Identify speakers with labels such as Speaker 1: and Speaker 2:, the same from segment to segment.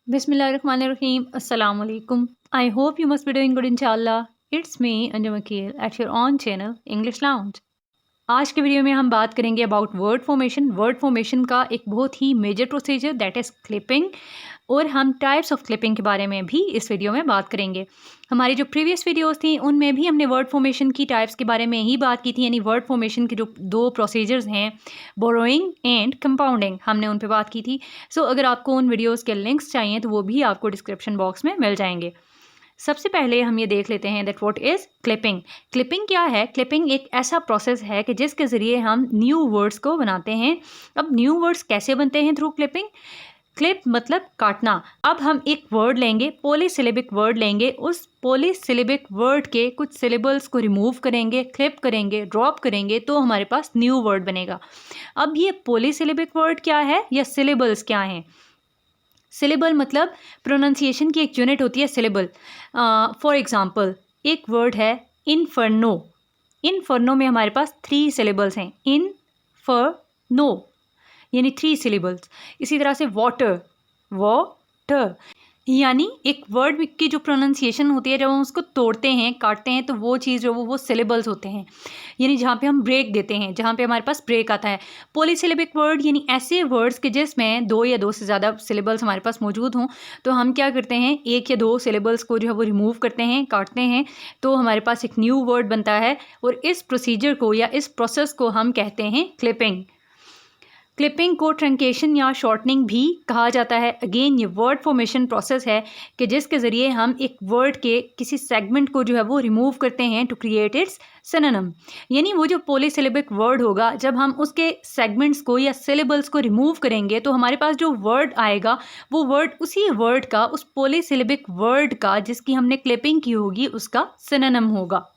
Speaker 1: Bismillahirrahmanirrahim. Assalamu alaikum. I hope you must be doing good inshallah. It's me Anjum Akil at your own channel English Lounge. आज के video में हम बात करेंगे about word formation का एक बहुत ही major procedure that is clipping, और हम टाइप्स ऑफ क्लिपिंग के बारे में भी इस वीडियो में बात करेंगे। हमारी जो प्रीवियस वीडियोस थी उनमें भी हमने वर्ड फॉर्मेशन की टाइप्स के बारे में ही बात की थी, यानी वर्ड फॉर्मेशन के जो दो प्रोसीजर्स हैं, बोरोइंग एंड कंपाउंडिंग, हमने उन पर बात की थी। सो अगर आपको उन वीडियोज़ के लिंक्स चाहिए तो वो भी आपको डिस्क्रिप्शन बॉक्स में मिल जाएंगे। सबसे पहले हम ये देख लेते हैं that what is clipping. Clipping क्या है? क्लिपिंग एक ऐसा प्रोसेस है कि जिसके ज़रिए हम न्यू वर्ड्स को बनाते हैं। अब न्यू वर्ड्स कैसे बनते हैं? Through clipping. क्लिप मतलब काटना। अब हम एक वर्ड लेंगे, पॉलीसिलेबिक वर्ड लेंगे, उस पॉलीसिलेबिक वर्ड के कुछ सिलेबल्स को रिमूव करेंगे, क्लिप करेंगे, ड्रॉप करेंगे, तो हमारे पास न्यू वर्ड बनेगा। अब ये पॉलीसिलेबिक वर्ड क्या है या सिलेबल्स क्या हैं? सिलेबल मतलब प्रोनाउंसिएशन की एक यूनिट होती है सिलेबल। फॉर एग्जांपल एक वर्ड है इनफर्नो। इनफर्नो में हमारे पास 3 सिलेबल्स हैं, इनफर्नो यानी 3 सिलेबल्स। इसी तरह से वाटर, वाटर, यानी एक वर्ड की जो प्रोनाउंसिएशन होती है, जब हम उसको तोड़ते हैं, काटते हैं, तो वो चीज़ जो वो सिलेबल्स होते हैं, यानी जहाँ पे हम ब्रेक देते हैं, जहाँ पे हमारे पास ब्रेक आता है। पॉलीसिलेबिक वर्ड यानी ऐसे वर्ड्स के जिसमें 2 या 2 से ज़्यादा सिलेबल्स हमारे पास मौजूद हों, तो हम क्या करते हैं, 1 या 2 सिलेबल्स को जो है वो रिमूव करते हैं, काटते हैं, तो हमारे पास एक न्यू वर्ड बनता है। और इस प्रोसीजर को या इस प्रोसेस को हम कहते हैं क्लिपिंग। क्लिपिंग को ट्रंकेशन या शॉर्टनिंग भी कहा जाता है। अगेन ये वर्ड फॉर्मेशन प्रोसेस है कि जिसके ज़रिए हम एक वर्ड के किसी सेगमेंट को जो है वो रिमूव करते हैं टू क्रिएट इट्स सिनोनिम। यानी वो जो पॉलीसिलेबिक वर्ड होगा, जब हम उसके सेगमेंट्स को या सिलेबल्स को रिमूव करेंगे तो हमारे पास जो वर्ड आएगा वो वर्ड उसी वर्ड का, उस पॉलीसिलेबिक वर्ड का जिसकी हमने क्लिपिंग की होगी, उसका सिनोनिम होगा।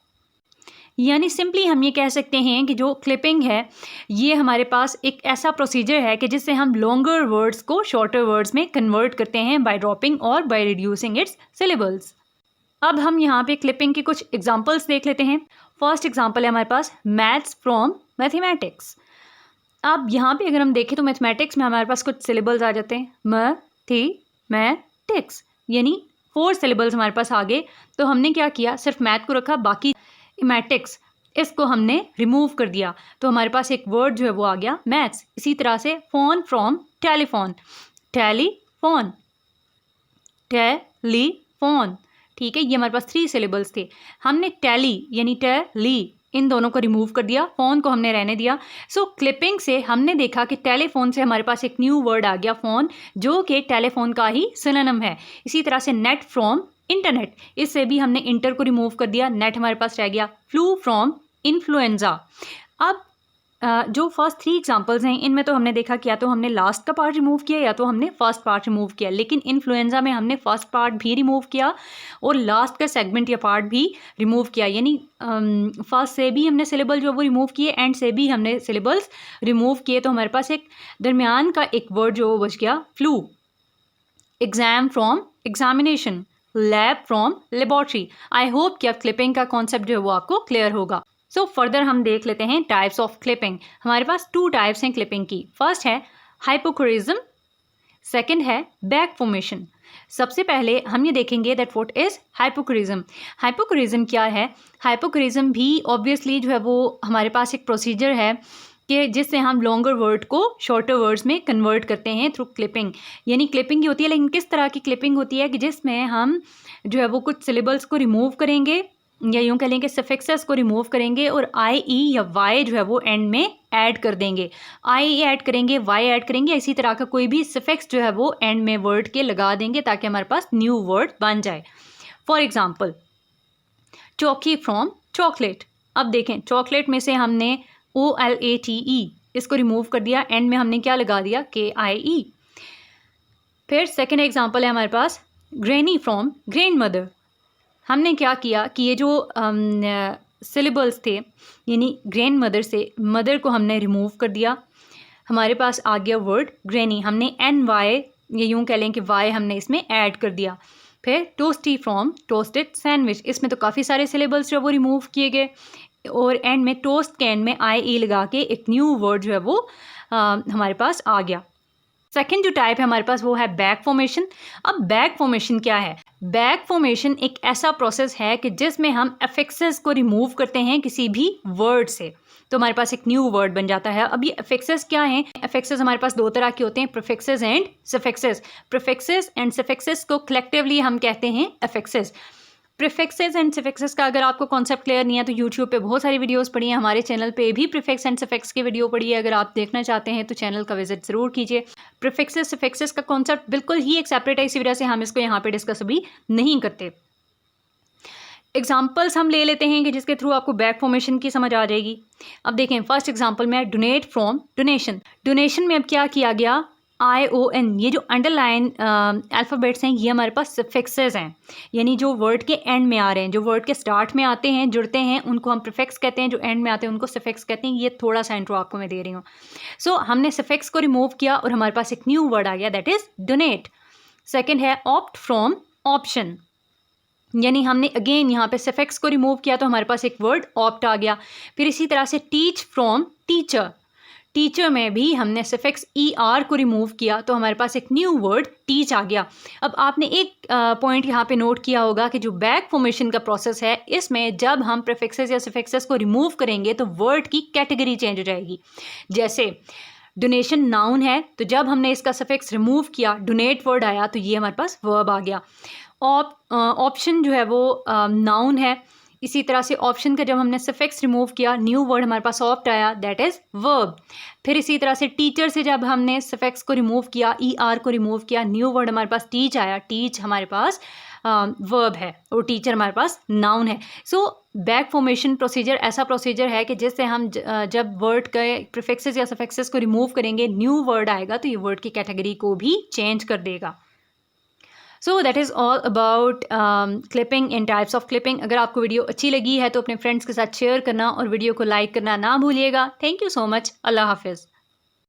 Speaker 1: यानी सिंपली हम ये कह सकते हैं कि जो क्लिपिंग है ये हमारे पास एक ऐसा प्रोसीजर है कि जिससे हम लॉन्गर वर्ड्स को शॉर्टर वर्ड्स में कन्वर्ट करते हैं बाय ड्रॉपिंग और बाय रिड्यूसिंग इट्स सिलेबल्स। अब हम यहाँ पे क्लिपिंग के कुछ एग्जांपल्स देख लेते हैं। फर्स्ट एग्जांपल है हमारे पास मैथ्स फ्रॉम मैथमेटिक्स। अब यहाँ पे अगर हम देखें तो मैथमेटिक्स में हमारे पास कुछ सिलेबल्स आ जाते हैं, मैथमेटिक्स, यानी 4 सिलेबल्स हमारे पास आ गए। तो हमने क्या किया, सिर्फ मैथ को रखा, बाकी मैटिक्स इसको हमने रिमूव कर दिया, तो हमारे पास एक वर्ड जो है वो आ गया मैथ्स। इसी तरह से phone from telephone, telephone, telephone, ठीक है, ये हमारे पास 3 सिलेबल्स थे। हमने टेली यानी टेली इन दोनों को रिमूव कर दिया, फ़ोन को हमने रहने दिया। सो क्लिपिंग से हमने देखा कि टेलीफोन से हमारे पास एक न्यू वर्ड आ गया फ़ोन, जो कि टेलीफोन का ही सिनोनिम है। इसी तरह से नेट फ्रॉम इंटरनेट, इससे भी हमने इंटर को रिमूव कर दिया, नेट हमारे पास रह गया। Flu from influenza. अब जो फर्स्ट 3 एग्जांपल्स हैं इनमें तो हमने देखा कि या तो हमने लास्ट का पार्ट रिमूव किया या तो हमने फर्स्ट पार्ट रिमूव किया, लेकिन इन्फ्लुएंजा में हमने फर्स्ट पार्ट भी रिमूव किया और लास्ट का सेगमेंट या पार्ट भी रिमूव किया, यानी फर्स्ट से भी हमने सिलेबल जो वो रिमूव किए, एंड से भी हमने सिलेबल्स रिमूव किए, तो हमारे पास एक दरमियान का एक वर्ड जो वो बच गया, flu. Exam from examination, lab from laboratory. I hope कि अब क्लिपिंग का कॉन्सेप्ट जो है वो आपको क्लियर होगा। सो फर्दर हम देख लेते हैं टाइप्स ऑफ क्लिपिंग। हमारे पास 2 टाइप्स हैं क्लिपिंग की। फर्स्ट है हाइपोकोरिज्म, सेकंड है बैक फॉर्मेशन। सबसे पहले हम ये देखेंगे दैट व्हाट इज़ हाइपोकोरिज्म। हाइपोकोरिज्म क्या है? हाइपोकोरिज्म भी ऑब्वियसली जो है वो हमारे पास एक प्रोसीजर है कि जिससे हम लॉन्गर वर्ड को शॉर्टर वर्ड्स में कन्वर्ट करते हैं थ्रू क्लिपिंग। यानी क्लिपिंग ही होती है, लेकिन किस तरह की क्लिपिंग होती है कि जिसमें हम जो है वो कुछ सिलेबल्स को रिमूव करेंगे, या यूँ कह लें कि सफिक्सेस को रिमूव करेंगे और आई ई या वाई जो है वो एंड में ऐड कर देंगे। आई ऐड करेंगे, वाई ऐड करेंगे, इसी तरह का कोई भी सफिक्स जो है वो एंड में वर्ड के लगा देंगे ताकि हमारे पास न्यू वर्ड बन जाए। फॉर एग्जाम्पल चौकी फ्रॉम चॉकलेट। अब देखें, चॉकलेट में से हमने OLATE इसको रिमूव कर दिया, एंड में हमने क्या लगा दिया, KIE। फिर सेकेंड एग्जाम्पल है हमारे पास ग्रैनी फ्रॉम ग्रैंड मदर। हमने क्या किया कि ये जो सिलेबल्स थे, यानी ग्रैंड मदर से मदर को हमने रिमूव कर दिया, हमारे पास आ गया वर्ड ग्रैनी। हमने NY या यूँ कह लें कि Y हमने इसमें ऐड कर दिया। फिर टोस्टी फ्रॉम टोस्टेड सैंडविच, इसमें तो काफ़ी सारे सिलेबल्स जो वो रिमूव किए गए, और एंड में टोस्ट के एंड में IE लगा के एक न्यू वर्ड जो है वो हमारे पास आ गया। सेकेंड जो टाइप है हमारे पास वो है बैक फॉर्मेशन। अब बैक फॉर्मेशन क्या है? बैक फॉर्मेशन एक ऐसा प्रोसेस है कि जिसमें हम अफिक्सेस को रिमूव करते हैं किसी भी वर्ड से, तो हमारे पास एक न्यू वर्ड बन जाता है। अब ये अफिक्सेस क्या हैं? अफिक्सेस हमारे पास दो तरह के होते हैं, prefixes and suffixes. Prefixes and suffixes को कलेक्टिवली हम कहते हैं अफिक्सेस। प्रीफिक्सेस एंड सफिक्सेस का अगर आपको कॉन्सेप्ट क्लियर नहीं है तो यूट्यूब पे बहुत सारी वीडियोस पड़ी हैं, हमारे चैनल पे भी प्रीफिक्स एंड सफिक्स की वीडियो पड़ी है, अगर आप देखना चाहते हैं तो चैनल का विजिट ज़रूर कीजिए। प्रीफिक्सेस सफिक्सेस का कॉन्सेप्ट बिल्कुल ही एक सेपरेट है, इसी वजह से हम इसको यहाँ पे डिस्कस अभी नहीं करते। एग्जाम्पल्स हम ले लेते हैं कि जिसके थ्रू आपको बैक फॉर्मेशन की समझ आ जाएगी। अब देखें, फर्स्ट एग्जाम्पल में डोनेट फ्रॉम डोनेशन। डोनेशन में अब क्या किया गया? ION, ये जो अंडरलाइन अल्फ़ाबेट्स हैं ये हमारे पास सफिक्सेस हैं, यानी जो वर्ड के एंड में आ रहे हैं, जो वर्ड के स्टार्ट में आते हैं, जुड़ते हैं, उनको हम प्रीफिक्स कहते हैं, जो एंड में आते हैं उनको सफिक्स कहते हैं। ये थोड़ा सा इंट्रो आपको मैं दे रही हूँ। सो हमने सफिक्स को रिमूव किया और हमारे पास एक न्यू वर्ड आ गया, दैट इज़ डोनेट। सेकेंड है ऑप्ट फ्रॉम ऑप्शन, यानी हमने अगेन यहाँ पे सफिक्स को रिमूव किया तो हमारे पास एक वर्ड ऑप्ट आ गया। फिर इसी तरह से टीच फ्रॉम टीचर, टीचर में भी हमने सफिक्स ER को रिमूव किया तो हमारे पास एक न्यू वर्ड टीच आ गया। अब आपने एक पॉइंट यहाँ पे नोट किया होगा कि जो बैक फॉर्मेशन का प्रोसेस है इसमें जब हम प्रीफिक्सेस या सफिक्सेस को रिमूव करेंगे तो वर्ड की कैटेगरी चेंज हो जाएगी। जैसे डोनेशन नाउन है तो जब हमने इसका सफिक्स रिमूव किया, डोनेट वर्ड आया तो ये हमारे पास वर्ब आ गया। ऑप्शन जो है वो नाउन है, इसी तरह से ऑप्शन का जब हमने सफिक्स रिमूव किया, न्यू वर्ड हमारे पास ऑप्ट आया, दैट इज़ वर्ब। फिर इसी तरह से टीचर से जब हमने सफिक्स को रिमूव किया, ER को रिमूव किया, न्यू वर्ड हमारे पास टीच आया, टीच हमारे पास वर्ब है और टीचर हमारे पास नाउन है। सो बैक फॉर्मेशन प्रोसीजर ऐसा प्रोसीजर है कि जिससे हम जब वर्ड के प्रीफिक्सेस या सफिक्सेस को रिमूव करेंगे, न्यू वर्ड आएगा तो ये वर्ड की कैटेगरी को भी चेंज कर देगा। So that is all about clipping and types of clipping. अगर आपको वीडियो अच्छी लगी है तो अपने फ्रेंड्स के साथ शेयर करना और वीडियो को लाइक करना ना भूलिएगा। Thank you so much. अल्लाह हाफिज़।